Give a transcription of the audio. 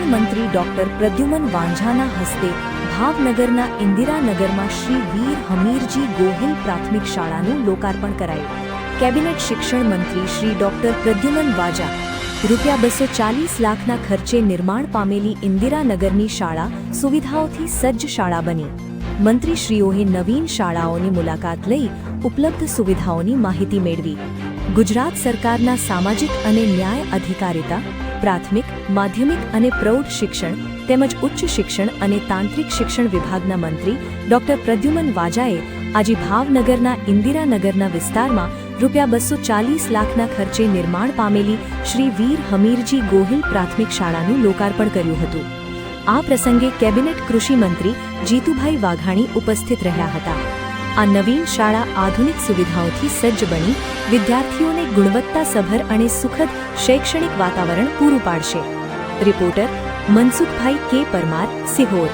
શિક્ષણ મંત્રી ડોક્ટર પ્રદ્યુમન વાંઝાના હસ્તે ભાવનગરના ઇન્દિરાનગરમાં શ્રી વીર હમીરજી ગોહિલ પ્રાથમિક શાળાનું લોકાર્પણ કરાયું. કેબિનેટ શિક્ષણ મંત્રી શ્રી ડોક્ટર પ્રદ્યુમન વાજા ₹240 લાખના ખર્ચે નિર્માણ પામેલી ઇન્દિરાનગરની શાળા સુવિધાઓથી સજ્જ શાળા બની. મંત્રીશ્રીઓએ નવીન શાળાઓની મુલાકાત લઈ ઉપલબ્ધ સુવિધાઓની માહિતી મેળવી. ગુજરાત સરકારના સામાજિક અને ન્યાય અધિકારિતા, પ્રાથમિક, માધ્યમિક અને પ્રૌઢ શિક્ષણ તેમજ ઉચ્ચ શિક્ષણ અને તાંત્રિક શિક્ષણ વિભાગના મંત્રી ડોક્ટર પ્રદ્યુમન વાજાએ આજે ભાવનગરના ઇન્દિરાનગરના વિસ્તારમાં ₹240 લાખના ખર્ચે નિર્માણ પામેલી શ્રી વીર હમીરજી ગોહિલ પ્રાથમિક શાળાનું લોકાર્પણ કર્યું હતું. આ પ્રસંગે કેબિનેટ કૃષિ મંત્રી જીતુભાઈ વાઘાણી ઉપસ્થિત રહ્યા હતા. આ નવીન શાળા આધુનિક સુવિધાઓથી સજ્જ બની વિદ્યાર્થીઓને ગુણવત્તાસભર અને સુખદ શૈક્ષણિક વાતાવરણ પૂરું પાડશે. રિપોર્ટર મનસુખભાઈ કે પરમાર, સિહોર.